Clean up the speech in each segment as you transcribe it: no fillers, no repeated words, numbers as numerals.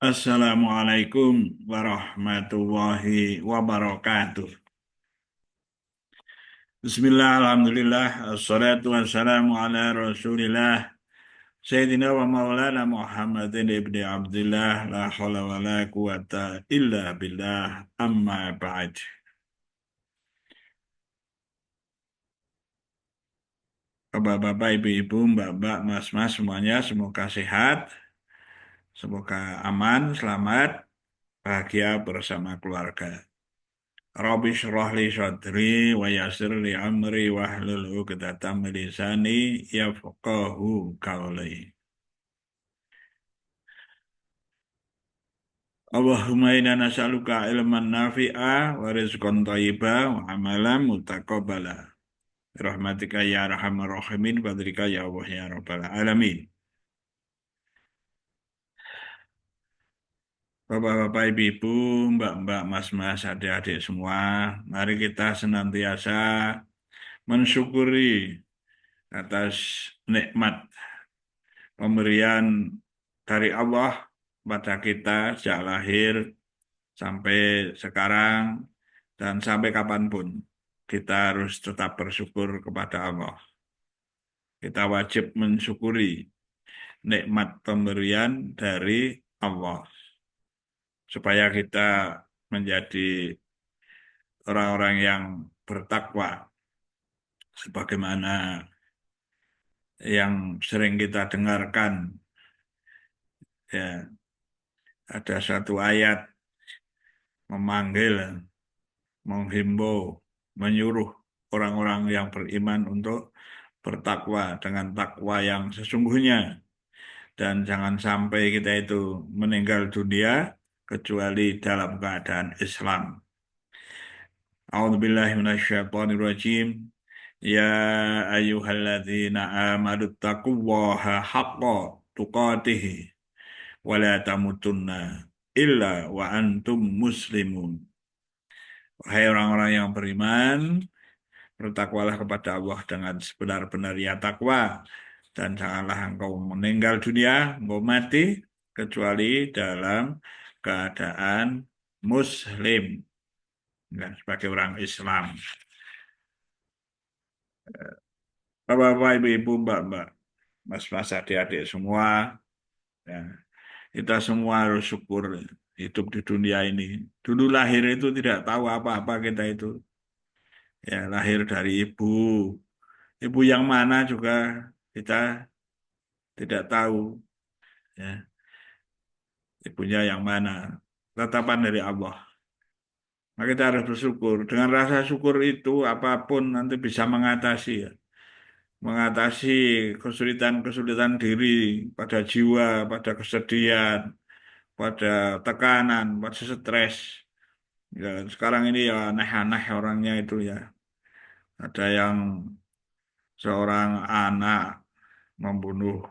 Assalamualaikum warahmatullahi wabarakatuh. Bismillah, alhamdulillah, assalatu wassalamu ala rasulillah, Sayyidina wa maulana Muhammadin ibni Abdullah, la hawla wa la quwata illa billah, amma ba'd. Bapak-bapak, ibu-ibu, mbak-mbak, mas-mas, semuanya, semoga sehat, semoga aman, selamat, bahagia bersama keluarga. Rabbi shrah li sadri wa yassir li amri wahlul 'uqdatam min lisani yafqahu qawli. Allahumma inna nas'aluka ilman nafi'a wa rizqan thayyiba wa amalan mutaqabbala. Rahmatika ya arhamar rahimin, fadlika ya Allah ya rabbal alamin. Bapak-bapak, ibu-ibu, mbak-mbak, mas-mas, adik-adik semua, mari kita senantiasa mensyukuri atas nikmat pemberian dari Allah pada kita sejak lahir sampai sekarang dan sampai kapanpun. Kita harus tetap bersyukur kepada Allah. Kita wajib mensyukuri nikmat pemberian dari Allah supaya kita menjadi orang-orang yang bertakwa sebagaimana yang sering kita dengarkan, ya, ada satu ayat memanggil, menghimbau, menyuruh orang-orang yang beriman untuk bertakwa dengan takwa yang sesungguhnya, dan jangan sampai kita itu meninggal dunia kecuali dalam keadaan Islam. A'udzubillahi minasyaitonirrajim. Ya ayyuhalladzina amanu taqullaha haqqa tuqatih wa la tamutunna illa wa antum muslimun. Hai orang-orang yang beriman, bertakwalah kepada Allah dengan sebenar-benarnya takwa, dan janganlah engkau meninggal dunia, engkau mati, kecuali dalam keadaan muslim, dan sebagai orang Islam. Bapak-bapak, ibu-ibu, mbak-mbak, mas-mas, adik-adik semua, ya, kita semua harus syukur hidup di dunia ini. Dulu lahir itu tidak tahu apa-apa kita itu. Ya, lahir dari ibu. Ibu yang mana juga kita tidak tahu. Ya, ibunya yang mana. Tetapan dari Allah. Maka kita harus bersyukur. Dengan rasa syukur itu apapun nanti bisa mengatasi, ya. Mengatasi kesulitan-kesulitan diri pada jiwa, pada kesedihan, pada tekanan, pada stres. Ya, sekarang ini ya aneh-aneh orangnya itu ya. Ada yang seorang anak membunuh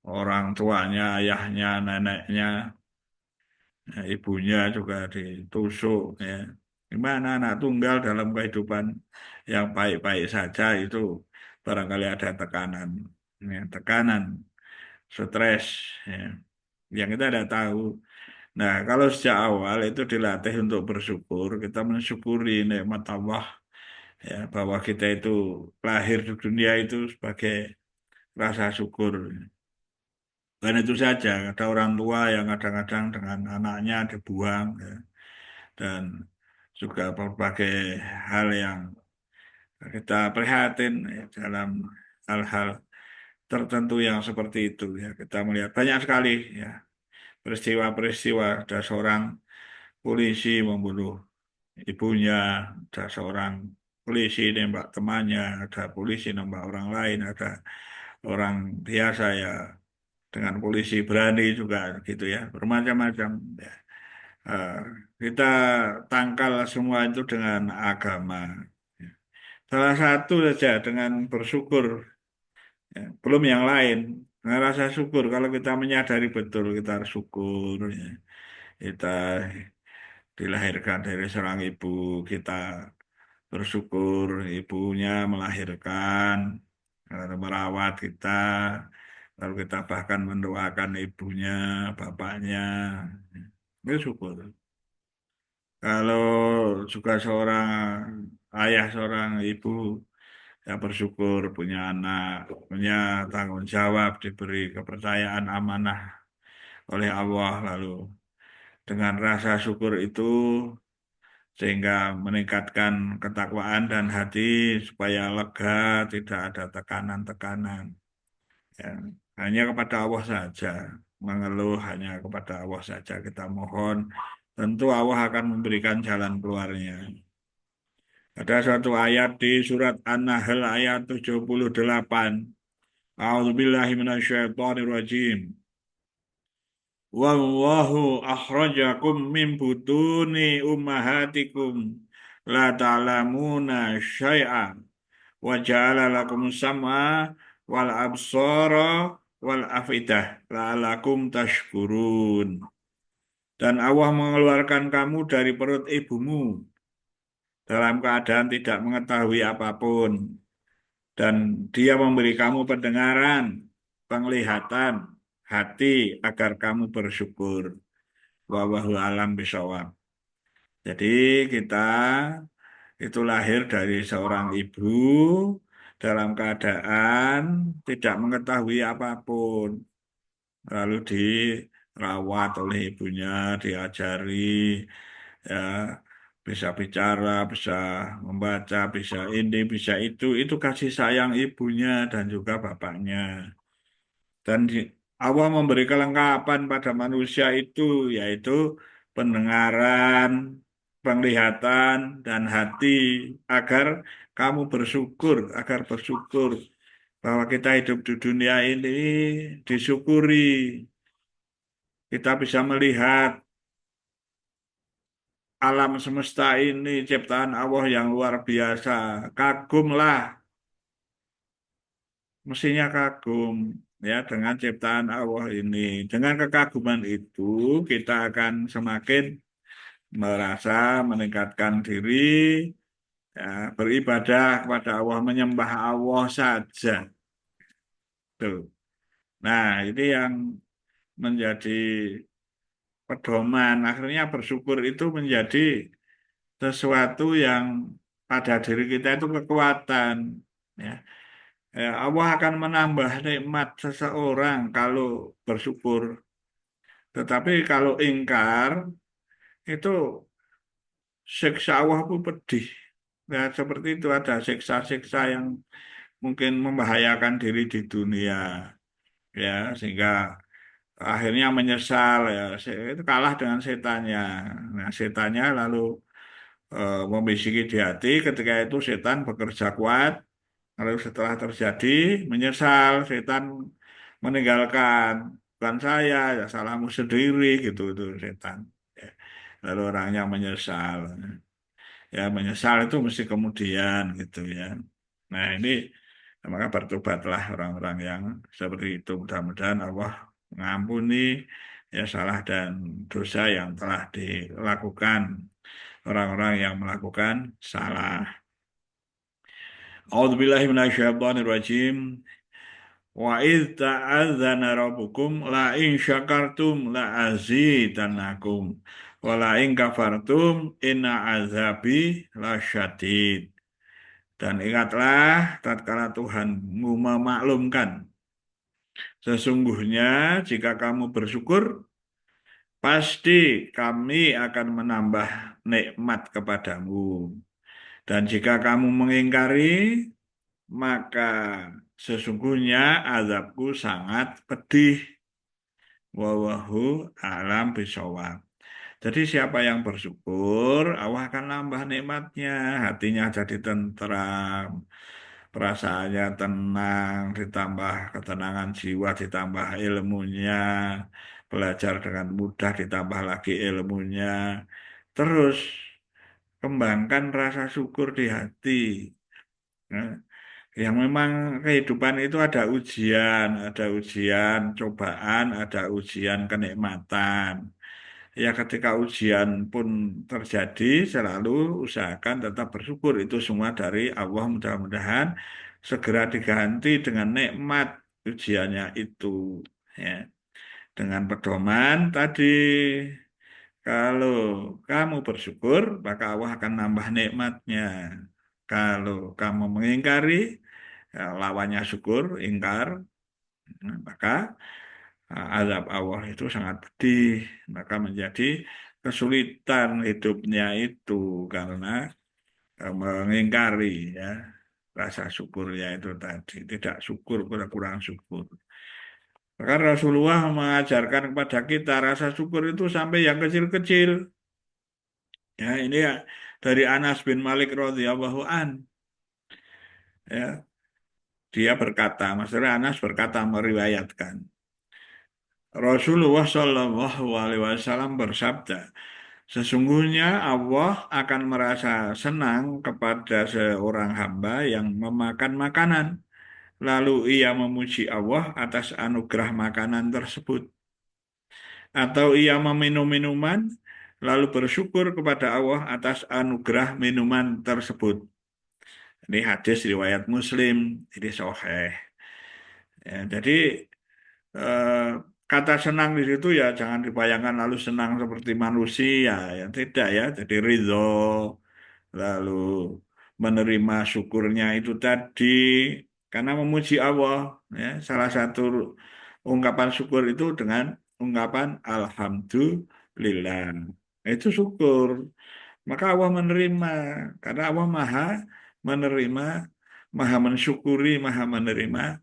orang tuanya, ayahnya, neneknya, ya, ibunya juga ditusuk. Ya. Gimana anak tunggal dalam kehidupan yang baik-baik saja itu barangkali ada tekanan, ya, tekanan, stres, ya, yang kita tidak tahu. Nah, kalau sejak awal itu dilatih untuk bersyukur, kita mensyukuri nikmat Allah, ya, bahwa kita itu lahir di dunia itu sebagai rasa syukur. Dan itu saja, ada orang tua yang kadang-kadang dengan anaknya dibuang, ya, dan juga berbagai hal yang kita prihatin, ya, dalam hal-hal tertentu yang seperti itu. Ya, kita melihat banyak sekali, ya, peristiwa-peristiwa. Ada seorang polisi membunuh ibunya, ada seorang polisi nembak temannya, ada polisi nembak orang lain, ada orang biasa ya dengan polisi berani juga gitu ya, bermacam-macam. Ya. Eh, kita tangkal semua itu dengan agama. Ya. Salah satu saja dengan bersyukur, ya. Belum yang lain. Dengan rasa syukur, kalau kita menyadari betul kita harus syukur. Ya. Kita dilahirkan dari seorang ibu, kita bersyukur ibunya melahirkan, merawat kita, Lalu kita bahkan mendoakan ibunya, bapaknya, itu syukur. Kalau juga seorang ayah, seorang ibu, ya bersyukur punya anak, punya tanggung jawab, diberi kepercayaan amanah oleh Allah. Lalu dengan rasa syukur itu sehingga meningkatkan ketakwaan dan hati supaya lega, tidak ada tekanan-tekanan. Ya, hanya kepada Allah saja, mengeluh hanya kepada Allah saja kita mohon. Tentu Allah akan memberikan jalan keluarnya. Ada suatu ayat di surat An-Nahl ayat 78. A'udzubillahi minasyaitonirrajim. Wallahu akhrajakum min butuni ummahatikum la ta'lamuna syai'an wa ja'ala lakum sam'a wal absara wal afidah la'alakum tashkurun. Dan Allah mengeluarkan kamu dari perut ibumu dalam keadaan tidak mengetahui apapun. Dan dia memberi kamu pendengaran, penglihatan, hati agar kamu bersyukur. Wallahu alam bisawab. Jadi kita itu lahir dari seorang ibu dalam keadaan tidak mengetahui apapun. Lalu dirawat oleh ibunya, diajari, ya bisa bicara, bisa membaca, bisa ini, bisa itu. Itu kasih sayang ibunya dan juga bapaknya. Dan Allah memberi kelengkapan pada manusia itu, yaitu pendengaran, penglihatan, dan hati, agar kamu bersyukur, agar bersyukur bahwa kita hidup di dunia ini disyukuri. Kita bisa melihat alam semesta ini, ciptaan Allah yang luar biasa. Kagumlah, mestinya kagum ya dengan ciptaan Allah ini. Dengan kekaguman itu kita akan semakin merasa meningkatkan diri, ya, beribadah kepada Allah, menyembah Allah saja. Tuh. Nah, ini yang menjadi pedoman. Akhirnya bersyukur itu menjadi sesuatu yang pada diri kita itu kekuatan. Ya. Allah akan menambah nikmat seseorang kalau bersyukur. Tetapi kalau ingkar, itu siksa Allah pun pedih. Ya, seperti itu ada siksa-siksa yang mungkin membahayakan diri di dunia. Ya, sehingga akhirnya menyesal. Ya, itu kalah dengan setannya. Nah, setannya lalu membisiki di hati ketika itu setan bekerja kuat. Lalu setelah terjadi, menyesal, setan meninggalkan, bukan saya, ya salahmu sendiri, gitu, itu setan. Ya. Lalu orangnya menyesal. Ya, menyesal itu mesti kemudian, gitu ya. Nah, ini, maka bertobatlah orang-orang yang seperti itu. Mudah-mudahan Allah mengampuni ya salah dan dosa yang telah dilakukan orang-orang yang melakukan salah. A'udzubillahi minasyaitonirrajim. Wa idz ta'adzana rabbukum la in syakartum la azidannakum wa la in kafartum inna azabi lasyadid. Dan ingatlah tatkala Tuhanmu memaklumkan sesungguhnya jika kamu bersyukur pasti kami akan menambah nikmat kepadamu. Dan jika kamu mengingkari maka sesungguhnya azabku sangat pedih. Wallahu alam bisawab. Jadi siapa yang bersyukur, Allah akan nambah nikmatnya, hatinya jadi tentram, perasaannya tenang, ditambah ketenangan jiwa, ditambah ilmunya, belajar dengan mudah, ditambah lagi ilmunya. Terus kembangkan rasa syukur di hati. Nah, yang memang kehidupan itu ada ujian cobaan, ada ujian kenikmatan. Ya ketika ujian pun terjadi, selalu usahakan tetap bersyukur. Itu semua dari Allah mudah-mudahan segera diganti dengan nikmat. ujiannya itu, ya. Dengan pedoman tadi, kalau kamu bersyukur, maka Allah akan nambah nikmatnya. Kalau kamu mengingkari, ya, lawannya syukur, ingkar, nah, maka azab Allah itu sangat pedih. Maka menjadi kesulitan hidupnya itu karena mengingkari, ya, rasa syukurnya itu tadi. Tidak syukur, kurang syukur. Maka Rasulullah mengajarkan kepada kita rasa syukur itu sampai yang kecil-kecil. Ya, ini ya dari Anas bin Malik radhiyallahu an. Ya, dia berkata, Maksudnya Anas berkata meriwayatkan, Rasulullah Shallallahu Alaihi Wasallam bersabda, sesungguhnya Allah akan merasa senang kepada seorang hamba yang memakan makanan, lalu ia memuji Allah atas anugerah makanan tersebut, atau ia meminum minuman, lalu bersyukur kepada Allah atas anugerah minuman tersebut. Ini hadis riwayat Muslim, ini sahih. Ya, jadi eh, kata senang di situ ya jangan dibayangkan lalu senang seperti manusia, ya tidak ya. Jadi ridho, lalu menerima syukurnya itu tadi karena memuji Allah. Ya, salah satu ungkapan syukur itu dengan ungkapan Alhamdulillah. Itu syukur. Maka Allah menerima karena Allah maha menerima, maha mensyukuri, maha menerima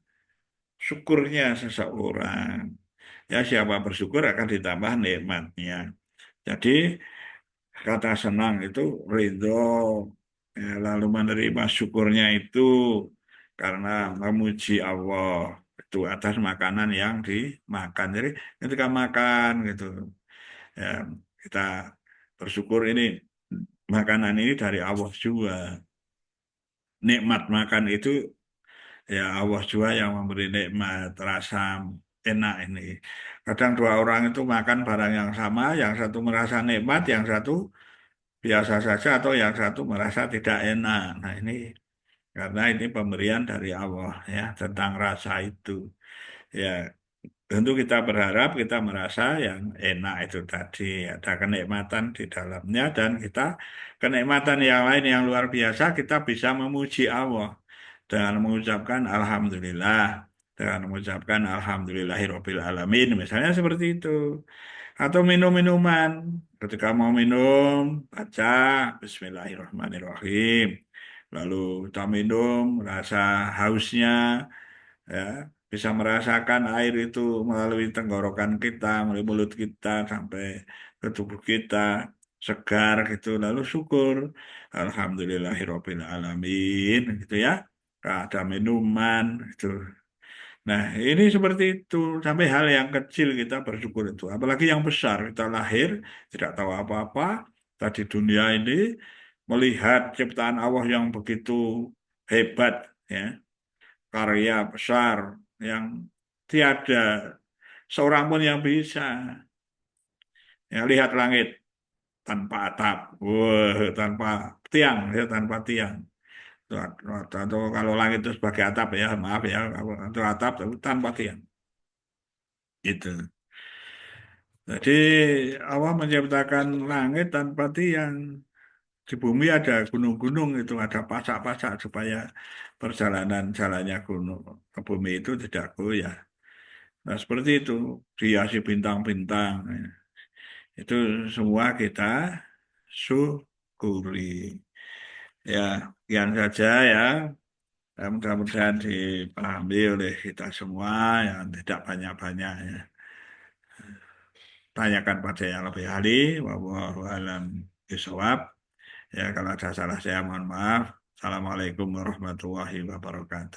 syukurnya seseorang. Ya, siapa bersyukur akan ditambah nikmatnya. Jadi kata senang itu ridho, ya, lalu menerima syukurnya itu karena memuji Allah itu atas makanan yang dimakan. Jadi ketika makan gitu, ya, kita bersyukur ini makanan ini dari Allah juga. Nikmat makan itu ya Allah juga yang memberi nikmat rasa enak ini. Kadang dua orang itu makan barang yang sama, yang satu merasa nikmat, yang satu biasa saja, atau yang satu merasa tidak enak. Nah ini karena ini pemberian dari Allah ya tentang rasa itu. Ya tentu kita berharap kita merasa yang enak itu tadi, ada kenikmatan di dalamnya dan kita kenikmatan yang lain yang luar biasa kita bisa memuji Allah dengan mengucapkan Alhamdulillah, dengan mengucapkan Alhamdulillahirabbil alamin, misalnya seperti itu. Atau minum minuman, ketika mau minum, baca Bismillahirrahmanirrahim. Lalu kita minum, rasa hausnya, ya, bisa merasakan air itu melalui tenggorokan kita, melalui mulut kita sampai ke tubuh kita, segar gitu. Lalu syukur, Alhamdulillahirabbil alamin, gitu ya. Ada minuman itu. Nah, ini seperti itu. Sampai hal yang kecil kita bersyukur itu. Apalagi yang besar. Kita lahir, tidak tahu apa-apa. Tadi dunia ini melihat ciptaan Allah yang begitu hebat, ya, karya besar yang tiada seorang pun yang bisa. Ya, lihat langit tanpa atap, wah, tanpa tiang, ya, tanpa tiang. Atau kalau langit itu sebagai atap ya, maaf ya, itu atap tapi tanpa tiang. Itu. Jadi Allah menciptakan langit tanpa tiang. Di bumi ada gunung-gunung itu, ada pasak-pasak supaya perjalanan jalannya gunung ke bumi itu tidak goyah. Nah, seperti itu, dihiasi bintang-bintang. Itu semua kita syukuri. Ya, sekian saja ya. Mudah-mudahan dipahami oleh kita semua yang tidak banyak-banyak ya. Tanyakan pada yang lebih ahli, wallahu alam bishawab. Ya, kalau ada salah saya mohon maaf. Assalamualaikum warahmatullahi wabarakatuh.